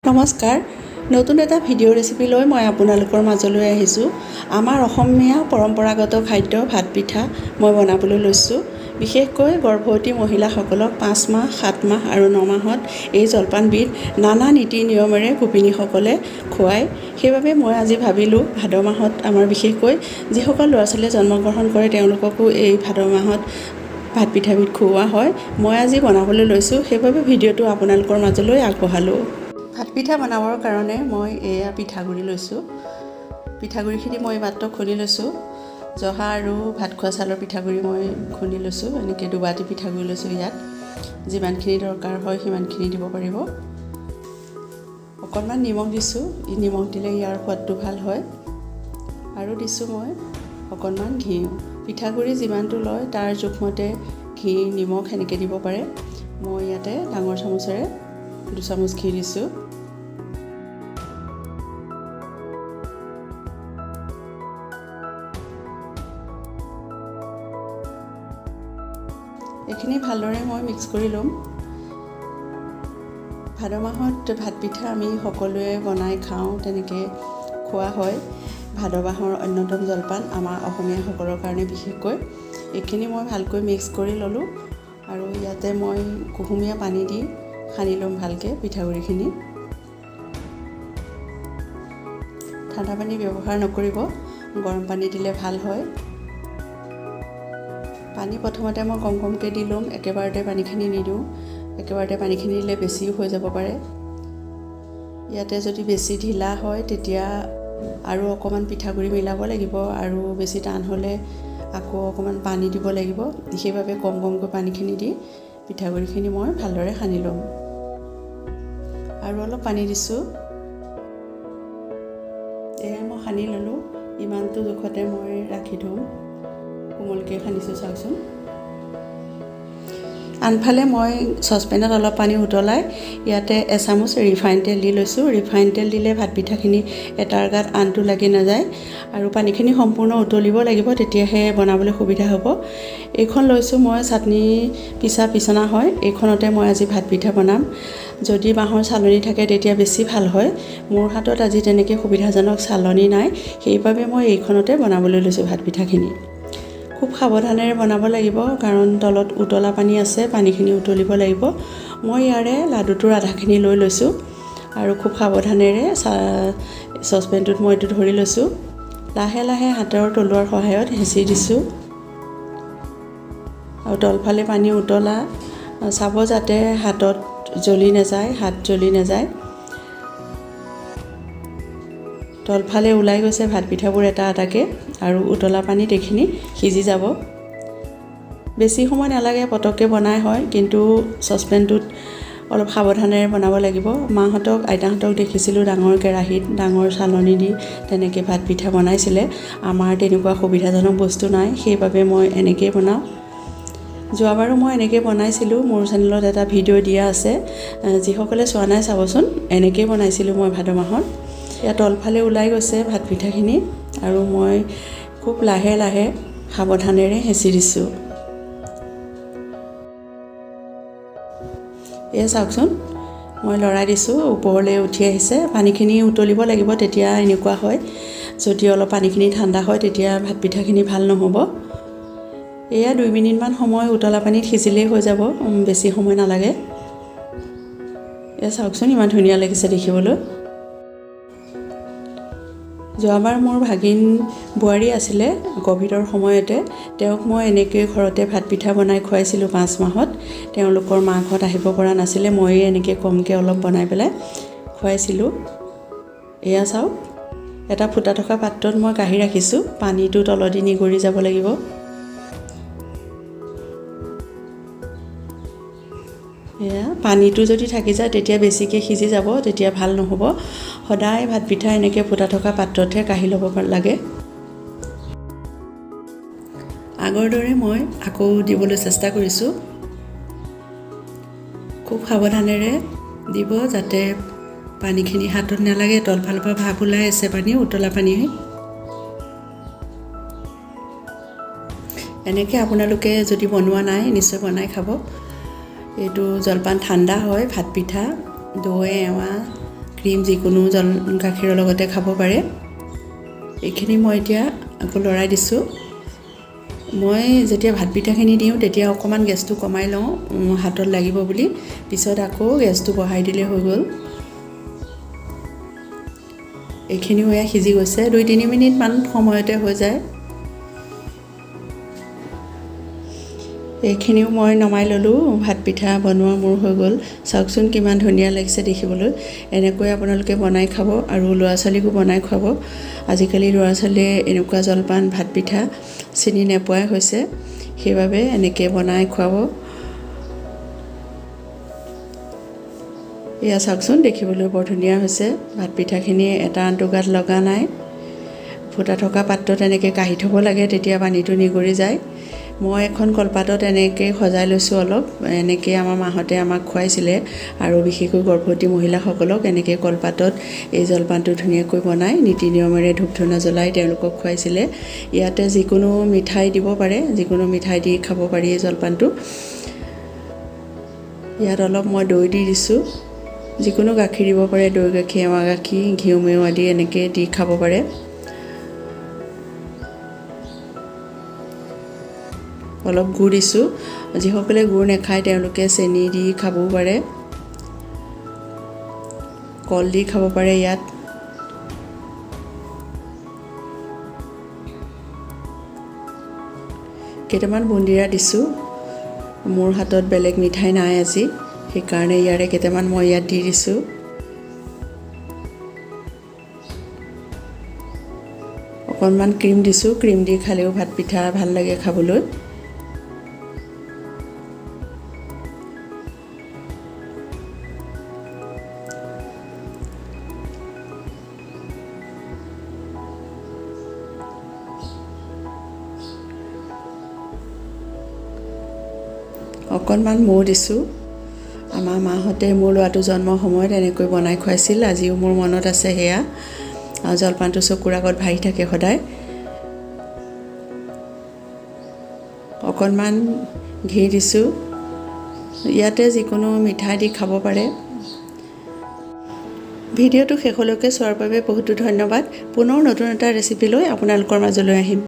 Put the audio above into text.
নমস্কাৰ, নতুন এটা ভিডিঅ' ৰেচিপি লৈ মই আপোনালোকৰ মাজলৈ আহিছোঁ। আমাৰ অসমীয়া পৰম্পৰাগত খাদ্য ভাত পিঠা মই বনাবলৈ লৈছোঁ। বিশেষকৈ গৰ্ভৱতী মহিলাসকলক 5 মাহ, 7 মাহ আৰু 9 মাহত এই জলপানবিধ নানা নীতি নিয়মেৰে গোপিনীসকলে খুৱায়। সেইবাবে মই আজি ভাবিলোঁ ভাদ মাহত আমাৰ বিশেষকৈ যিসকল ল'ৰা ছোৱালীয়ে জন্মগ্ৰহণ কৰে তেওঁলোককো এই ভাদ মাহত ভাত পিঠাবিধ খুওৱা হয়। মই আজি বনাবলৈ লৈছোঁ, সেইবাবে ভিডিঅ'টো আপোনালোকৰ মাজলৈ আগবঢ়ালোঁ। ভাত পিঠা বনাবৰ কাৰণে মই এয়া পিঠাগুড়ি লৈছোঁ। পিঠাগুড়িখিনি মই মাত্ৰ খুন্দি লৈছোঁ। জহা আৰু ভাত খোৱা চাউলৰ পিঠাগুড়ি মই খুন্দি লৈছোঁ। এনেকৈ দুবাটি পিঠাগুড়ি লৈছোঁ। ইয়াত যিমানখিনি দৰকাৰ হয় সিমানখিনি দিব পাৰিব। অকণমান নিমখ দিছোঁ, নিমখ দিলে ইয়াৰ সোৱাদটো ভাল হয়। আৰু দিছোঁ মই অকণমান ঘি। পিঠাগুড়ি যিমানটো লয় তাৰ জোখমতে ঘি, নিমখ সেনেকৈ দিব পাৰে। মই ইয়াতে ডাঙৰ চামুচেৰে 2 চামুচ ঘি দিছোঁ। এইখিনি ভালদৰে মই মিক্স কৰি ল'ম। ভাদ মাহত ভাত পিঠা আমি সকলোৱে বনাই খাওঁ, তেনেকৈ খোৱা হয়। ভাদ মাহৰ অন্যতম জলপান আমাৰ অসমীয়াসকলৰ কাৰণে বিশেষকৈ। এইখিনি মই ভালকৈ মিক্স কৰি ল'লোঁ আৰু ইয়াতে মই কুহুমীয়া পানী দি সানি ল'ম ভালকৈ পিঠাগুড়িখিনি। ঠাণ্ডা পানী ব্যৱহাৰ নকৰিব, গৰম পানী দিলে ভাল হয়। পানী প্ৰথমতে মই কমকৈ দি ল'ম, একেবাৰতে পানীখিনি নিদিওঁ। একেবাৰতে পানীখিনি দিলে বেছিও হৈ যাব পাৰে। ইয়াতে যদি বেছি ঢিলা হয় তেতিয়া আৰু অকণমান পিঠাগুড়ি মিলাব লাগিব, আৰু বেছি টান হ'লে আকৌ অকণমান পানী দিব লাগিব। সেইবাবে কমকৈ পানীখিনি দি পিঠাগুড়িখিনি মই ভালদৰে সানি ল'ম। আৰু অলপ পানী দিছোঁ। এয়া মই সানি ল'লোঁ। ইমানটো জোখতে মই ৰাখি থ'ম। কোমলকৈ সানিছোঁ চাওকচোন। আনফালে মই চচপেনত অলপ পানী উতলাই ইয়াতে এচামুচ ৰিফাইন তেল দি লৈছোঁ। ৰিফাইন তেল দিলে ভাত পিঠাখিনি এটাৰ গাত আনটো লাগি নাযায়, আৰু পানীখিনি সম্পূৰ্ণ উতলিব লাগিব, তেতিয়াহে বনাবলৈ সুবিধা হ'ব। এইখন লৈছোঁ মই চাটনি পিছা পিছনা হয়, এইখনতে মই আজি ভাত পিঠা বনাম। যদি বাঁহৰ চালনী থাকে তেতিয়া বেছি ভাল হয়। মোৰ হাতত আজি তেনেকৈ সুবিধাজনক চালনী নাই, সেইবাবে মই এইখনতে বনাবলৈ লৈছোঁ ভাত পিঠাখিনি। খুব সাৱধানেৰে বনাব লাগিব, কাৰণ তলত উতলা পানী আছে, পানীখিনি উতলিব লাগিব। মই ইয়াৰে লাডুটোৰ আধাখিনি লৈ লৈছোঁ আৰু খুব সাৱধানেৰে চচপেনটোত মই এইটো ধৰি লৈছোঁ। লাহে লাহে হাতৰ তলুৱাৰ সহায়ত হেঁচি দিছোঁ, আৰু তলফালে পানী উতলা চাব যাতে হাতত জ্বলি নাযায়, হাত জ্বলি নাযায়। তলফালে ওলাই গৈছে ভাত পিঠাবোৰ এটা এটাকৈ, আৰু উতলা পানীত এইখিনি সিজি যাব। বেছি সময় নালাগে, পটককৈ বনাই হয়, কিন্তু চচপেনটোত অলপ সাৱধানেৰে বনাব লাগিব। মাহঁতক, আইতাহঁতক দেখিছিলোঁ ডাঙৰ কেৰাহীত, ডাঙৰ চালনী দি তেনেকৈ ভাত পিঠা বনাইছিলে। আমাৰ তেনেকুৱা সুবিধাজনক বস্তু নাই, সেইবাবে মই এনেকৈয়ে বনাওঁ। যোৱাবাৰো মই এনেকৈ বনাইছিলোঁ, মোৰ চেনেলত এটা ভিডিঅ' দিয়া আছে, যিসকলে চোৱা নাই চাবচোন। এনেকৈয়ে বনাইছিলোঁ মই ভাদ মাহত। ইয়াত তলফালে ওলাই গৈছে ভাত পিঠাখিনি, আৰু মই খুব লাহে লাহে সাৱধানেৰে হেঁচি দিছোঁ। এয়া চাওকচোন, মই লৰাই দিছোঁ, ওপৰলৈ উঠি আহিছে। পানীখিনি উতলিব লাগিব, তেতিয়া এনেকুৱা হয়। যদি অলপ পানীখিনি ঠাণ্ডা হয় তেতিয়া ভাত পিঠাখিনি ভাল নহ'ব। এয়া 2 মিনিটমান সময় উতলা পানীত সিজিলেই হৈ যাব, বেছি সময় নালাগে। এয়া চাওকচোন, ইমান ধুনীয়া লাগিছে দেখিবলৈ। যোৱাবাৰ মোৰ ভাগিন বোৱাৰী আছিলে ক'ভিডৰ সময়তে, তেওঁক মই এনেকৈ ঘৰতে ভাত পিঠা বনাই খুৱাইছিলোঁ 5 মাহত। তেওঁলোকৰ মাকহঁত আহিব পৰা নাছিলে, ময়ে এনেকৈ কমকৈ অলপ বনাই পেলাই খুৱাইছিলোঁ। এয়া চাওক, এটা ফুটা থকা পাত্ৰত মই কাঢ়ি ৰাখিছোঁ, পানীটো তলদি নিগৰি যাব লাগিব। এয়া পানীটো যদি থাকি যায় তেতিয়া বেছিকৈ সিজি যাব, তেতিয়া ভাল নহ'ব। সদায় ভাত পিঠা এনেকৈ ফুটা থকা পাত্ৰতহে কাঢ়ি ল'ব লাগে। আগৰ দৰে মই আকৌ দিবলৈ চেষ্টা কৰিছোঁ। খুব সাৱধানেৰে দিব, যাতে পানীখিনি হাতত নালাগে। তলফালৰ পৰা ভাপ ওলাই আছে পানী, উতলা পানী। এনেকৈ আপোনালোকে যদি বনোৱা নাই নিশ্চয় বনাই খাব। এইটো জলপান ঠাণ্ডা হয়, ভাত পিঠা, দৈ, এৱা, ক্ৰীম যিকোনো গাখীৰৰ লগতে খাব পাৰে। এইখিনি মই এতিয়া আকৌ লৰাই দিছোঁ। মই যেতিয়া ভাত পিঠাখিনি দিওঁ তেতিয়া অকণমান গেছটো কমাই লওঁ হাতত লাগিব বুলি, পিছত আকৌ গেছটো বঢ়াই দিলে হৈ গ'ল। এইখিনিও এয়া সিজি গৈছে, 2-3 মিনিটমান সময়তে হৈ যায়। এইখিনিও মই নমাই ল'লোঁ, ভাত পিঠা বনোৱা মোৰ হৈ গ'ল। চাওকচোন কিমান ধুনীয়া লাগিছে দেখিবলৈ। এনেকৈ আপোনালোকে বনাই খাব আৰু ল'ৰা ছোৱালীকো বনাই খুৱাব। আজিকালি ল'ৰা ছোৱালীয়ে এনেকুৱা জলপান ভাত পিঠা চিনি নোপোৱাই হৈছে, সেইবাবে এনেকৈ বনাই খুৱাব। এয়া চাওকচোন দেখিবলৈ বৰ ধুনীয়া হৈছে। ভাত পিঠাখিনি এটা আনটো গাত লগা নাই। ফুটা থকা পাত্ৰত এনেকৈ কাঢ়ি থ'ব লাগে, তেতিয়া পানীটো নিগৰি যায়। মই এখন কলপাতত এনেকৈ সজাই লৈছোঁ অলপ। এনেকৈ আমাৰ মাহঁতে আমাক খুৱাইছিলে আৰু বিশেষকৈ গৰ্ভৱতী মহিলাসকলক এনেকৈ কলপাতত এই জলপানটো ধুনীয়াকৈ বনাই নীতি নিয়মেৰে ধূপ ধূনা জ্বলাই তেওঁলোকক খুৱাইছিলে। ইয়াতে যিকোনো মিঠাই দিব পাৰে, যিকোনো মিঠাই দি খাব পাৰি এই জলপানটো। ইয়াত অলপ মই দৈ দি দিছোঁ। যিকোনো গাখীৰ দিব পাৰে, দৈ গাখীৰ, এৱা গাখীৰ, ঘিউ মেউ আদি এনেকৈ দি খাব পাৰে। অলপ গুড় দিছোঁ, যিসকলে গুড় নাখায় তেওঁলোকে চেনি দি খাবও পাৰে, কল দি খাব পাৰে। ইয়াত কেইটামান বুন্দিয়া দিছোঁ। মোৰ হাতত বেলেগ মিঠাই নাই আজি, সেইকাৰণে ইয়াৰে কেইটামান মই ইয়াত দি দিছোঁ। অকণমান ক্ৰীম দিছোঁ, ক্ৰীম দি খালেও ভাত পিঠা ভাল লাগে খাবলৈ। অকণমান মৌ দিছোঁ। আমাৰ মাহঁতে মোৰ ল'ৰাটো জন্মৰ সময়ত এনেকৈ বনাই খুৱাইছিল, আজিও মোৰ মনত আছে সেয়া। জলপানটো চকুৰ আগত ভাহি থাকে সদায়। অকণমান ঘি দিছোঁ। ইয়াতে যিকোনো মিঠাই দি খাব পাৰে। ভিডিঅ'টো শেষলৈকে চোৱাৰ বাবে বহুতো ধন্যবাদ। পুনৰ নতুন এটা ৰেচিপি লৈ আপোনালোকৰ মাজলৈ আহিম।